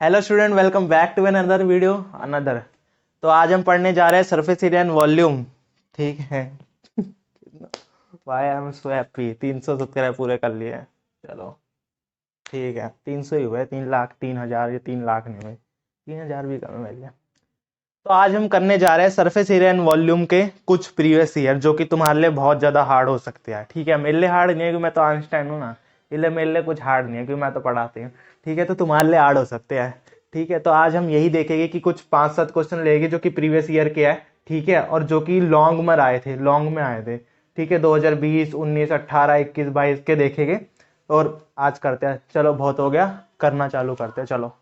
Hello student, welcome back to another video another. तो आज हम पढ़ने जा रहे हैं सरफेस एरिया एंड वॉल्यूम। ठीक है। Why I am so happy, 300 subscribe पूरे कर लिए हैं। चलो ठीक है, 300 ही हुए, 3 लाख 3 हज़ार, ये 3 लाख नहीं हुए, 3 हज़ार भी कम है मेरे लिए। तो आज हम करने जा रहे हैं सरफेस एरिया एंड वॉल्यूम के कुछ प्रीवियस ईयर, जो कि तुम्हारे लिए बहुत ज़्यादा हार्ड हो सकते हैं। ठीक है, मेरे लिए हार्ड नहीं है क्योंकि मैं तो आइंस्टाइन हूँ ना, इसलिए मेरे लिए कुछ हार्ड नहीं है क्योंकि मैं तो पढ़ाती हूँ। ठीक है, तो तुम्हारे लिए हार्ड हो सकते हैं। ठीक है, तो आज हम यही देखेंगे कि कुछ 5-7 क्वेश्चन लेंगे जो कि प्रीवियस ईयर के है। ठीक है, और जो कि लॉन्ग में आए थे। ठीक है, 2020, 19, 18, 21, 22 के देखेंगे। और आज करते हैं, चलो बहुत हो गया, करना चालू करते हैं। चलो,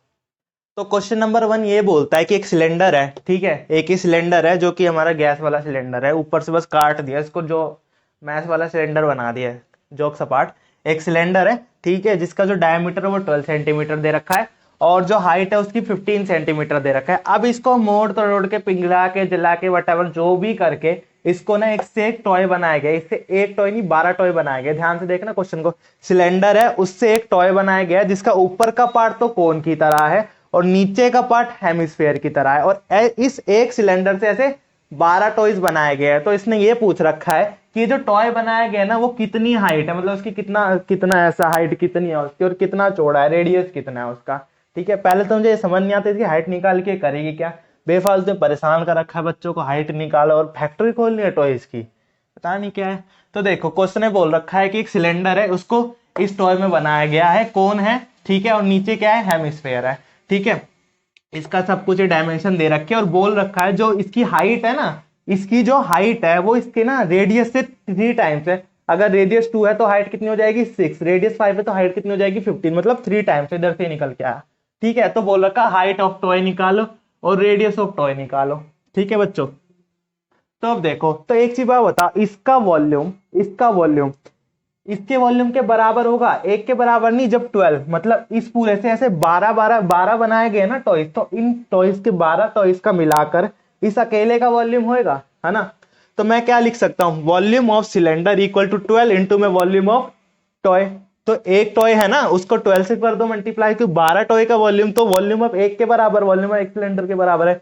तो क्वेश्चन नंबर 1 ये बोलता है कि एक सिलेंडर है। ठीक है, एक ही सिलेंडर है जो कि हमारा गैस वाला सिलेंडर है, ऊपर से बस काट दिया इसको, जो मैस वाला सिलेंडर बना दिया है, जोक सपाट। एक सिलेंडर है, ठीक है, जिसका जो डायमीटर है वो 12 सेंटीमीटर दे रखा है और जो हाइट है उसकी 15 सेंटीमीटर दे रखा है। अब इसको मोड़ तोड़ के, पिघला के, जला के, वटेवर जो भी करके इसको ना एक से एक टॉय बनाया गया। इससे एक टॉय नहीं, 12 टॉय बनाया गया। ध्यान से देखना क्वेश्चन को। सिलेंडर है, उससे एक टॉय बनाया गया जिसका ऊपर का पार्ट तो कोन की तरह है और नीचे का पार्ट हेमिस्फेयर की तरह है। और इस एक सिलेंडर से ऐसे 12 टॉयज बनाए गए हैं। तो इसने ये पूछ रखा है कि ये जो टॉय बनाया गया है ना, वो कितनी हाइट है, मतलब उसकी कितना कितना ऐसा हाइट कितनी है उसकी, और कितना चौड़ा है, रेडियस कितना है उसका। ठीक है, पहले तो मुझे ये समझ नहीं आता इसकी हाइट निकाल के करेगी क्या। बेफालतू में परेशान कर रखा है बच्चों को, हाइट निकालो और फैक्ट्री खोलनी है टॉयज की, पता नहीं क्या है। तो देखो, क्वेश्चन ने बोल रखा है कि एक सिलेंडर है, उसको इस टॉय में बनाया गया है, कौन है, ठीक है, और नीचे क्या है, हेमिस्फेयर है। ठीक है, इसका सब कुछ डायमेंशन दे रखे और बोल रखा है जो इसकी हाइट है ना, इसकी जो हाइट है वो इसके ना रेडियस से 3 टाइम्स है। अगर रेडियस 2 है तो हाइट कितनी हो जाएगी 6, रेडियस 5 है तो हाइट कितनी हो जाएगी 15, मतलब 3 टाइम्स इधर से निकल के आया। ठीक है, तो बोल रखा हाइट ऑफ टॉय निकालो और रेडियस ऑफ टॉय निकालो। ठीक है बच्चों, तो अब देखो, तो एक चीज बात बता, इसका वॉल्यूम इसके वॉल्यूम के बराबर होगा, एक के बराबर नहीं। जब 12 मतलब इस पूरे से ऐसे 12 बनाए गए ना टॉयज, तो इन टॉयज के 12 टॉयज का मिलाकर इस अकेले का वॉल्यूम होएगा, है ना। तो मैं क्या लिख सकता हूं, volume of cylinder equal to 12 into में वॉल्यूम ऑफ टॉय। तो एक टॉय है ना, उसको 12 से कर दो मल्टीप्लाई, क्योंकि 12 टॉय का वॉल्यूम तो वॉल्यूम ऑफ एक के बराबर, वॉल्यूम ऑफ एक सिलेंडर के बराबर है।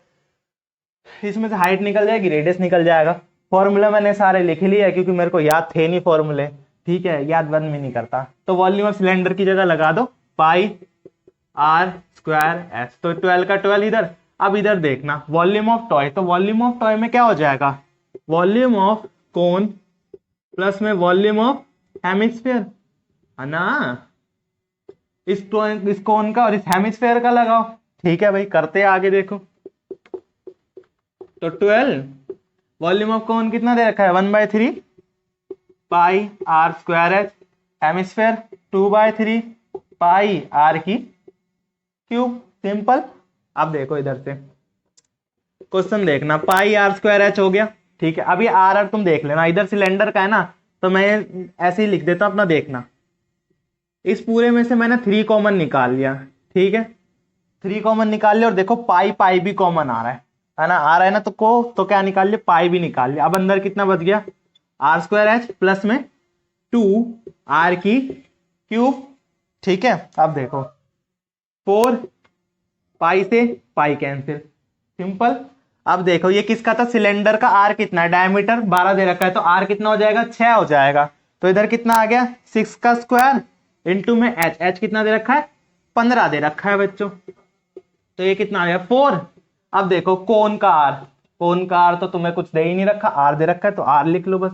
इसमें से हाइट निकल जाएगी, रेडियस निकल जाएगा। फॉर्मूला मैंने सारे लिख लिए क्योंकि मेरे को याद थे नहीं फॉर्मूले। ठीक है, याद बंद में नहीं करता। तो वॉल्यूम ऑफ सिलेंडर की जगह लगा दो पाई आर स्क्वायर एस, तो 12 का 12 इधर। अब इधर देखना वॉल्यूम ऑफ टॉय, तो वॉल्यूम ऑफ टॉय में क्या हो जाएगा, वॉल्यूम ऑफ कोन प्लस में वॉल्यूम ऑफ हेमिस्फेयर, है ना। इस कोन का और इस हेमिस्फेयर का लगाओ। ठीक है भाई, करते हैं आगे, देखो। तो 12 वॉल्यूम ऑफ कौन कितना दे रखा है, 1/3 pi R square H, hemisphere 2/3 pi R की क्यूब, सिंपल। अब देखो इधर से क्वेश्चन देखना, पाई आर स्क्वायर एच हो गया। ठीक है, अब ये आर आर तुम देख लेना, इधर सिलेंडर का है ना, तो मैं ऐसे ही लिख देता हूं, अपना देखना। इस पूरे में से मैंने 3 कॉमन निकाल लिया। ठीक है, 3 कॉमन निकाल लिया और देखो पाई पाई भी कॉमन आ रहा है ना, आ रहा है ना, तो क्या निकाल लिया, पाई भी निकाल लिया। अब अंदर कितना बच गया, आर स्क्वायर एच प्लस में 2 आर की क्यूब। ठीक है, अब देखो 4 पाई से पाई कैंसिल, सिंपल। अब देखो ये किसका था, सिलेंडर का। आर कितना है, डायमीटर 12 दे रखा है, तो आर कितना हो जाएगा, 6 हो जाएगा। तो इधर कितना आ गया, 6 का स्क्वायर इंटू में एच, एच कितना दे रखा है, 15 दे रखा है बच्चों। तो ये कितना आ गया 4। अब देखो कोन का आर, कोन का आर तो तुम्हें कुछ दे ही नहीं रखा, आर दे रखा है तो आर लिख लो बस।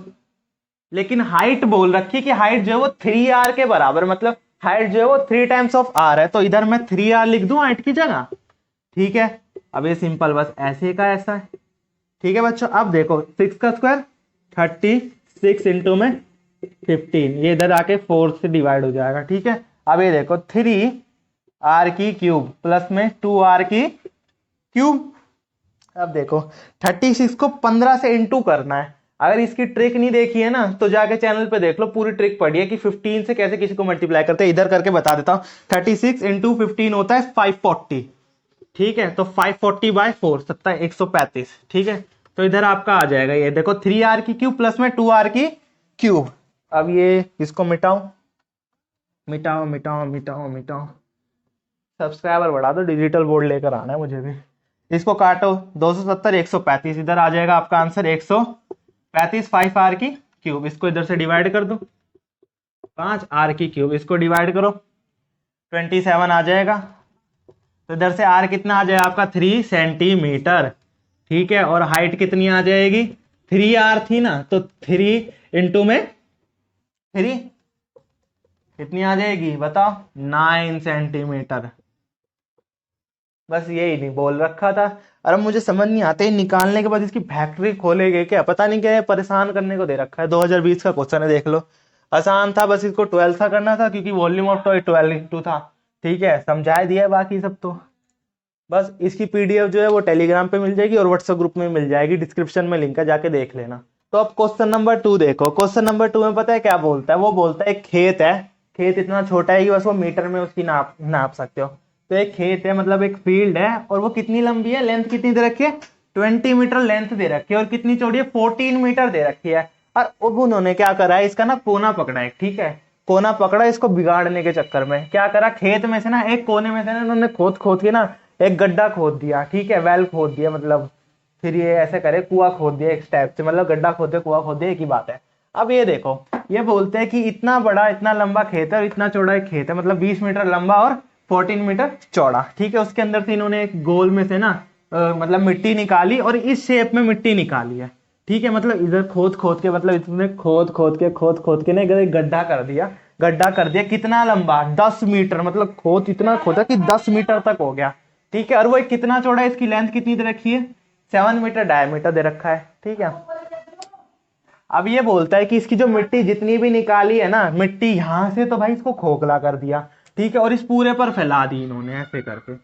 लेकिन हाइट बोल रखी है कि हाइट जो है वो 3r के बराबर, मतलब हाइट जो है वो 3 टाइम्स ऑफ आर है, तो इधर मैं 3r लिख दूं हाइट की जगह। ठीक है, अब ये सिंपल बस ऐसे का ऐसा है। ठीक है बच्चों, अब देखो 6 का स्क्वायर 36 इंटू में 15, ये इधर आके 4 से डिवाइड हो जाएगा। ठीक है, अब ये देखो 3r की क्यूब प्लस में 2r की क्यूब। अब देखो 36 को 15 से इंटू करना है। अगर इसकी ट्रिक नहीं देखी है ना, तो जाके चैनल पे देख लो, पूरी ट्रिक पढ़ी है कि 15 से कैसे किसी को मल्टीप्लाई करते हैं। इधर करके बता देता हूं, 36 इंटू 15 होता है 540। ठीक है, तो 540/4 सत्ता 135। ठीक है, तो इधर आपका आ जाएगा, ये देखो 3r की क्यूब प्लस में 2r की क्यूब। अब ये इसको मिटाओ मिटाओ मिटाओ मिटाओ मिटाओ, सब्सक्राइबर बढ़ा दो, डिजिटल बोर्ड लेकर आना है मुझे भी। इसको काटो, 270 135, इधर आ जाएगा आपका आंसर 135 5r की क्यूब। इसको इधर से डिवाइड कर दो, 5r की क्यूब, इसको डिवाइड करो 27 आ जाएगा। तो इधर से r कितना आ जाएगा आपका 3 सेंटीमीटर, ठीक है। और हाइट कितनी आ जाएगी, 3r थी ना, तो 3 इंटू में 3 कितनी आ जाएगी बताओ, 9 सेंटीमीटर। बस यही नहीं बोल रखा था। और अब मुझे समझ नहीं आते, निकालने के बाद इसकी फैक्ट्री खोलेंगे क्या, पता नहीं क्या है, परेशान करने को दे रखा है। 2020 का क्वेश्चन है, देख लो, आसान था, बस इसको 12 सा करना था क्योंकि वॉल्यूम ऑफ टॉय 12 था, ठीक है, समझा दिया है बाकी सब। तो बस इसकी पीडीएफ जो है वो टेलीग्राम पे मिल जाएगी और व्हाट्सएप ग्रुप में मिल जाएगी, डिस्क्रिप्शन में लिंक है, जाके देख लेना। तो अब क्वेश्चन नंबर 2 देखो। क्वेश्चन नंबर 2 में पता है क्या बोलता है, वो बोलता है एक खेत है, खेत इतना छोटा है कि बस वो मीटर में उसकी नाप सकते हो। तो एक खेत है, मतलब एक फील्ड है, और वो कितनी लंबी है, लेंथ कितनी दे रखी है, 20 मीटर लेंथ दे रखी है, और कितनी चौड़ी है, 14 मीटर दे रखी है। और अब उन्होंने क्या करा है, इसका ना कोना पकड़ा है, ठीक है, कोना पकड़ा इसको बिगाड़ने के चक्कर में क्या करा, खेत में से ना एक कोने में से ना उन्होंने खोद खोद के ना एक गड्ढा खोद दिया, ठीक है, वेल खोद दिया, मतलब फिर ये ऐसे करे, कुआं खोद दिया एक टाइप से, मतलब गड्ढा खोद दिया कुआं खोद दिया, एक ही बात है। अब ये देखो, ये बोलते हैं कि इतना बड़ा इतना लंबा खेत है और इतना चौड़ा एक खेत है, मतलब 20 मीटर लंबा और 14 मीटर चौड़ा, ठीक है। उसके अंदर से इन्होंने एक गोल में से ना मतलब मिट्टी निकाली और इस शेप में मिट्टी निकाली है, ठीक है। मतलब इधर खोद खोद के, मतलब इसने खोद खोद के ना इधर एक गड्ढा कर दिया, गड्ढा कर दिया कितना लंबा, 10 मीटर, मतलब खोद इतना खोदा कि 10 मीटर तक हो गया, ठीक है। और वो कितना चौड़ा है, इसकी लेंथ कितनी दे रखी है, 7 मीटर डायमीटर दे रखा है, ठीक है। अब ये बोलता है कि इसकी जो मिट्टी जितनी भी निकाली है ना, मिट्टी यहां से तो भाई इसको खोखला कर दिया, ठीक है, और इस पूरे पर फैला दी इन्होंने ऐसे करके।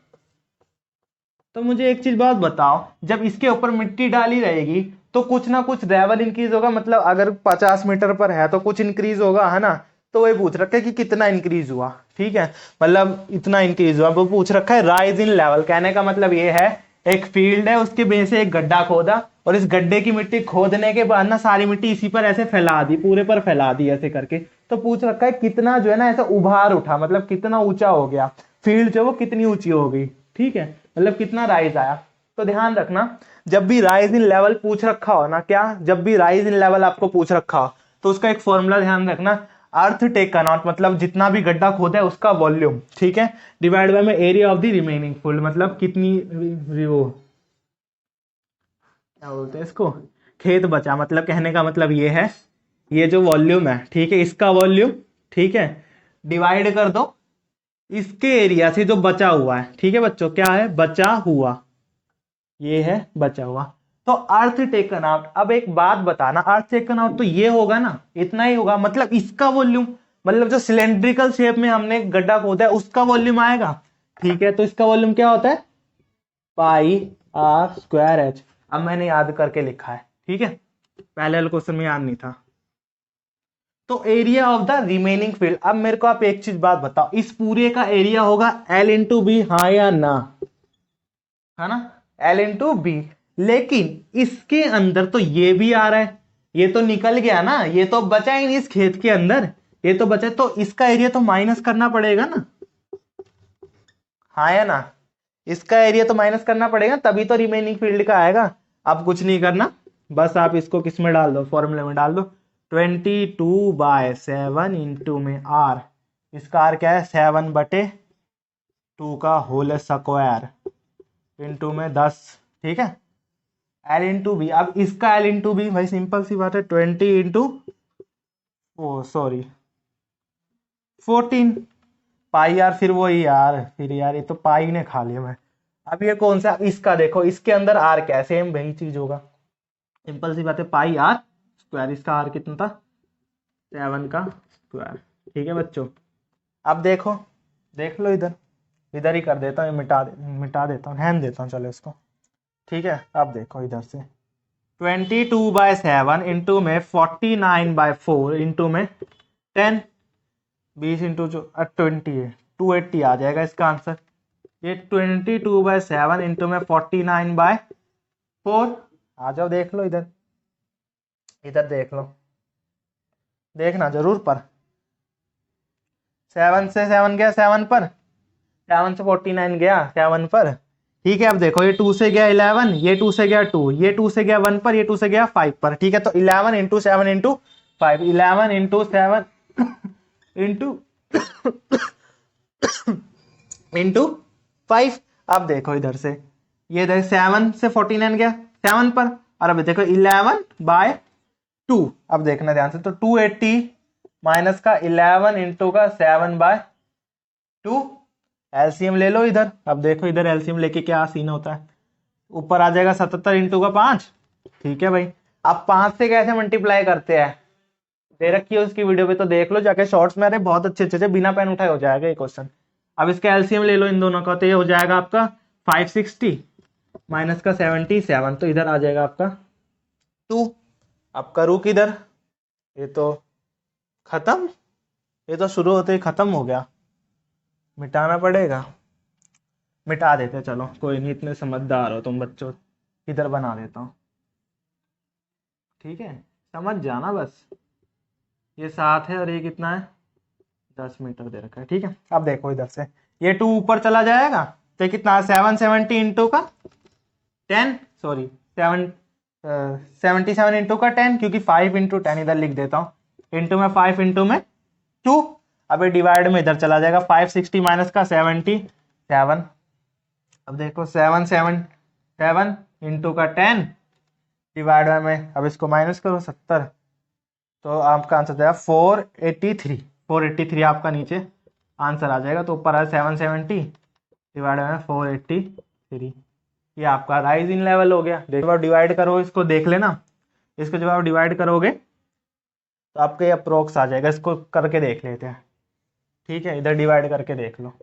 तो मुझे एक चीज बात बताओ, जब इसके ऊपर मिट्टी डाली रहेगी तो कुछ ना कुछ लेवल इंक्रीज होगा, मतलब अगर 50 मीटर पर है तो कुछ इंक्रीज होगा, है ना। तो वही पूछ रखा है कि कितना इंक्रीज हुआ, ठीक है, मतलब इतना इंक्रीज हुआ, वो पूछ रखा है राइज इन लेवल। कहने का मतलब ये है, एक फील्ड है, उसके बेस से एक गड्ढा खोदा, और इस गड्ढे की मिट्टी खोदने के बाद ना सारी मिट्टी इसी पर ऐसे फैला दी, पूरे पर फैला दी ऐसे करके। तो पूछ रखा है कितना जो है ना ऐसा उभार उठा, मतलब कितना ऊंचा हो गया फील्ड, जो वो कितनी ऊंची हो गई, ठीक है, मतलब कितना राइज आया। तो ध्यान रखना, जब भी राइज इन लेवल पूछ रखा हो ना, क्या, जब भी राइज इन लेवल आपको पूछ रखा हो तो उसका एक फॉर्मूला ध्यान रखना, अर्थ टेकन आउट, मतलब जितना भी गड्ढा खोदा है उसका वॉल्यूम, ठीक है, डिवाइड बाय में area of the remaining field, मतलब कितनी वो क्या बोलते हैं इसको, खेत बचा, मतलब कहने का मतलब ये है, ये जो वॉल्यूम है, ठीक है, इसका वॉल्यूम, ठीक है, डिवाइड कर दो इसके एरिया से जो बचा हुआ है, ठीक है बच्चों, क्या है बचा हुआ, ये है बचा हुआ। तो अर्थ टेकन आउट, अब एक बात बताना, अर्थ टेकन आउट तो ये होगा ना, इतना ही होगा, मतलब इसका वॉल्यूम, मतलब जो सिलेंड्रिकल शेप में हमने गड्ढा खोदा है उसका वॉल्यूम आएगा, ठीक है। तो इसका वॉल्यूम क्या होता है, पाई आर स्क्वायर एच। अब मैंने याद करके लिखा है, ठीक है, पहले वाले क्वेश्चन में याद नहीं था। तो area of the remaining field, अब मेरे को आप एक चीज बात बताओ, इस पूरे का एरिया होगा L इंटू बी, हाँ या ना, है ना, L इंटू बी। लेकिन इसके अंदर तो ये भी आ रहा है, ये तो निकल गया ना, ये तो बचा ही नहीं इस खेत के अंदर, ये तो बचा, तो इसका एरिया तो माइनस करना पड़ेगा ना, हाँ या ना, इसका एरिया तो माइनस करना पड़ेगा, तभी तो रिमेनिंग फील्ड का आएगा। अब कुछ नहीं करना, बस आप इसको किस में डाल दो, फॉर्मूले में डाल दो, 22/7 इंटू में आर, इसका आर क्या है, 7/2 का होल स्क्वायर इंटू में 10, ठीक है, एल इंटू बी। अब इसका एल इंटू बी भाई सिंपल सी बात है, 20 इंटू, ओ सॉरी 14 पाई, यार फिर वही यार, फिर यार ये तो पाई ने खा लिया मैं। अब ये कौन सा, इसका देखो, इसके अंदर आर क्या है, सेम वही चीज होगा, सिंपल सी बात है, पाई आर स्क्वायर, इसका आर कितना था, 7 का स्क्वायर, ठीक है बच्चों। अब देखो, देख लो इधर, इधर ही कर देता हूँ, मिटा देता हूँ, हैंड देता हूँ चलो इसको, ठीक है। अब देखो इधर से 22/7 इंटू में 49/4 इंटू में 10, 20 इंटू जो 20 है, 280 आ जाएगा इसका आंसर। ये 22/7 इंटू में 49/4, आ जाओ देख लो इधर, इधर देख लो, देखना जरूर पर, 7 से 7 गया 7 पर, 7 से 49 गया 7 पर, ठीक है। अब देखो ये 2 से गया 11, ये 2 से गया 2, ये 2 से गया 1 पर, ये 2 से गया 5 पर, ठीक है। तो 11 into 7 into 5, 11 into 7 into into 5। अब देखो इधर से, ये देख 7 से 49 गया 7 पर, और अब देखो 11/2। अब देखना ध्यान से, तो 280 माइनस का 11 इंटू का 7/2। एलसीएम ले लो इधर। अब देखो इधर एलसीएम लेके क्या सीन होता है, ऊपर आ जाएगा 77 इंटू का 5, ठीक है भाई। अब 5 से कैसे मल्टीप्लाई करते हैं दे रखी है उसकी वीडियो पे, तो देख लो जाके शॉर्ट्स में, अरे बहुत अच्छे अच्छे से बिना पेन उठाए हो जाएगा ये क्वेश्चन। अब इसका एलसीएम ले लो इन दोनों का, तो ये हो जाएगा आपका 560 माइनस का 77, तो इधर आ जाएगा आपका 2। अब करूँ किधर, ये तो खत्म, ये तो शुरू होते ही खत्म हो गया, मिटाना पड़ेगा। मिटा देते चलो, कोई नहीं, इतने समझदार हो तुम बच्चों, इधर बना देता हूँ, ठीक है। समझ जाना बस, ये 7 है और ये कितना है 10 मीटर दे रखा है, ठीक है। अब देखो इधर से, ये 2 ऊपर चला जाएगा, तो कितना 770 इंटू का 10, सॉरी 77 इंटू का 10, क्योंकि 5 इंटू 10 इधर लिख देता हूँ, इंटू में 5 इंटू में 2। अब ये डिवाइड में इधर चला जाएगा, 560 माइनस का 77। अब देखो 777 इंटू का 10 डिवाइड में, अब इसको माइनस करो 70, तो आपका आंसर जाएगा 483। 483 आपका नीचे आंसर आ जाएगा, तो ऊपर आ 770 डिवाइड में 483, ये आपका राइज इन लेवल हो गया। देखो आप डिवाइड करो, इसको देख लेना, इसको जब आप डिवाइड करोगे तो आपके अप्रोक्स आ जाएगा, इसको करके देख लेते हैं, ठीक है। इधर डिवाइड करके देख लो,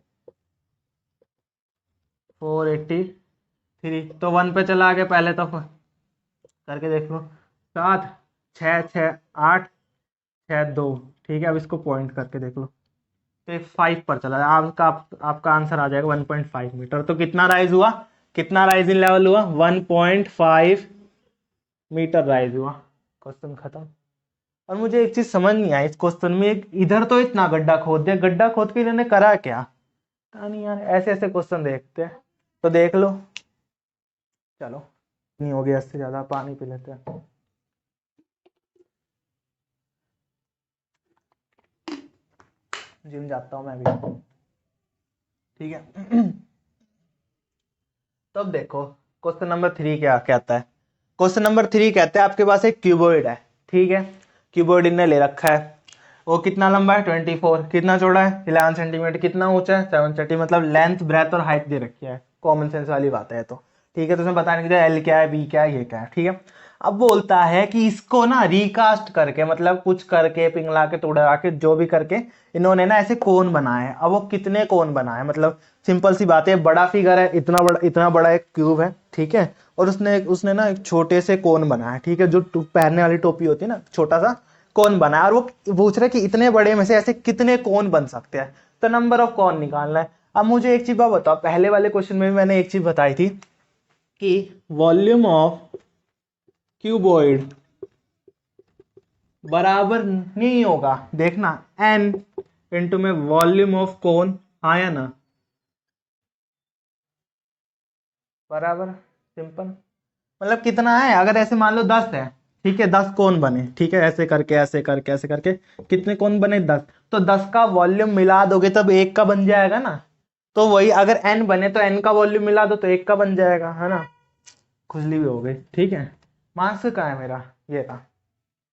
483, तो 1 पे चला गया पहले, तो करके देख लो, 7 6 6 8 6 2, ठीक है। अब इसको पॉइंट करके देख लो, तो 5 पर चला आपका आंसर आ जाएगा 1.5 मीटर। तो कितना राइज हुआ, कितना राइज इन लेवल हुआ, 1.5 मीटर राइज हुआ। क्वेश्चन खत्म। और मुझे एक चीज समझ नहीं आई इस क्वेश्चन में, इधर तो इतना गड्ढा खोद दिया, गड्ढा खोद के इन्होंने करा क्या, पता नहीं यार, ऐसे ऐसे क्वेश्चन देखते हैं। तो देख लो, चलो नहीं हो गया, इससे ज्यादा पानी पी लेते हैं। जिम जाता हूँ मैं भी, ठीक है। तो अब देखो क्वेश्चन नंबर 3 क्या कहता है। क्वेश्चन नंबर 3 कहते हैं आपके पास एक क्यूबॉइड है, ठीक है। क्यूबॉइड इनने ले रखा है, वो कितना लंबा है 24, कितना चौड़ा है 11 सेंटीमीटर, कितना ऊंचा है 7 सेंटीमीटर, मतलब लेंथ ब्रेथ और हाइट दे रखी है, कॉमन सेंस वाली बात है तो, ठीक है। तो उसमें बताने की एल क्या है, बी क्या है, ये क्या है, ठीक है। अब बोलता है कि इसको ना रिकास्ट करके, मतलब कुछ करके पिघला के तोड़ा के जो भी करके इन्होंने ना ऐसे कोन बनाए हैं। अब वो कितने कोन बनाए, मतलब सिंपल सी बात है, बड़ा फिगर है, इतना बड़ा एक क्यूब है, ठीक है। और उसने ना एक छोटे से कोन बनाया, ठीक है, जो पहनने वाली टोपी होती है ना, छोटा सा कोन बनाया, और वो पूछ रहा है कि इतने बड़े में से ऐसे कितने कोन बन सकते हैं, तो नंबर ऑफ कोन निकालना है। अब मुझे एक चीज बताओ, पहले वाले क्वेश्चन में भी मैंने एक चीज बताई थी कि वॉल्यूम ऑफ क्यूबॉइड बराबर नहीं होगा, देखना n इंटू में वॉल्यूम ऑफ कोन, आया ना, बराबर सिंपल, मतलब कितना है, अगर ऐसे मान लो 10 है, ठीक है, 10 कोन बने, ठीक है, ऐसे करके ऐसे करके ऐसे करके कितने कोन बने 10, तो 10 का वॉल्यूम मिला दोगे तब एक का बन जाएगा ना। तो वही अगर n बने तो n का वॉल्यूम मिला दो तो एक का बन जाएगा, है ना, खुजली भी हो गई, ठीक है। मार्क्स कहाँ है मेरा, ये था,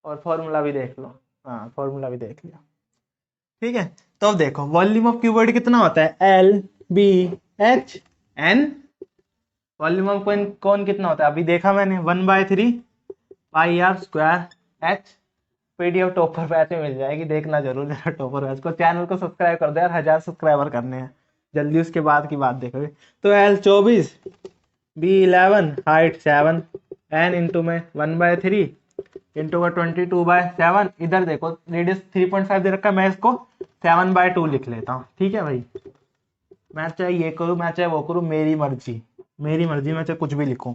और फॉर्मूला भी देख लो, हाँ फॉर्मूला भी देख लिया, ठीक है। तो अब देखो वॉल्यूम ऑफ क्यूबॉइड कितना होता है, L B H N, volume of कौन कितना होता है अभी देखा मैंने, 1/3 pi R square H. PDF topper batch में मिल जाएगी, देखना जरूर जरा टॉपर बैच को। चैनल को सब्सक्राइब कर दो यार, 1000 सब्सक्राइबर करने हैं जल्दी, उसके बाद की बात देखोगे। तो L 24, B 11, height 7, N into में 1/3 इंटू का 22/7, इधर देखो रेडियस 3.5 दे रखा है, मैं इसको 7/2 लिख लेता हूँ, ठीक है भाई। मैं चाहे ये करूँ, मैं चाहे वो करूँ, मेरी मर्जी, मेरी मर्जी, मैं चाहे कुछ भी लिखूँ,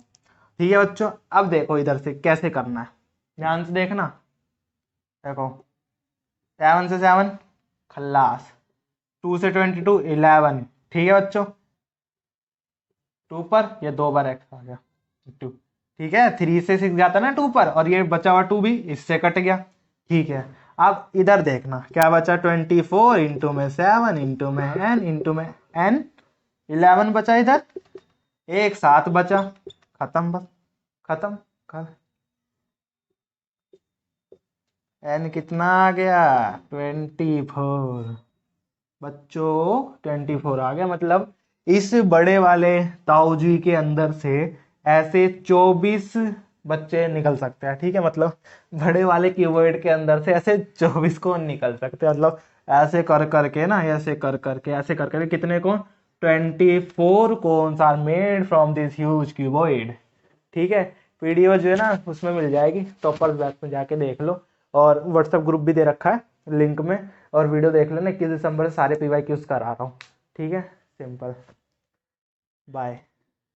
ठीक है बच्चों। अब देखो इधर से कैसे करना है, ध्यान से देखना, देखो 7 से 7 खल्लास, 2 से 22 11, ठीक है बच्चों, 2 पर ये 2 बार x आ गया 2। ठीक है, 3 से 6 जाता ना 2 पर, और ये बचा हुआ 2 भी इससे कट गया। ठीक है, अब इधर देखना क्या बचा, 24 इंटू में 7 इंटू में n इंटू में n, 11 बचा इधर, एक 7 बचा, खत्म, बस खत्म कर। n कितना आ गया, 24 बच्चों, 24 आ गया। मतलब इस बड़े वाले ताऊजी के अंदर से ऐसे 24 बच्चे निकल सकते हैं। ठीक है, मतलब बड़े वाले क्यूबॉइड के अंदर से ऐसे 24 को निकल सकते हैं। मतलब ऐसे कर करके ना, ऐसे कर करके, ऐसे कर करके कितने कौन, 24 cones are made from this huge cuboid. ठीक है, वीडियो जो है ना उसमें मिल जाएगी, टॉपर्स बैच में जाके देख लो, और व्हाट्सएप ग्रुप भी दे रखा है लिंक में, और वीडियो देख लेना। 21 दिसंबर से सारे PYQs करा रहा हूँ। ठीक है, सिंपल, बाय।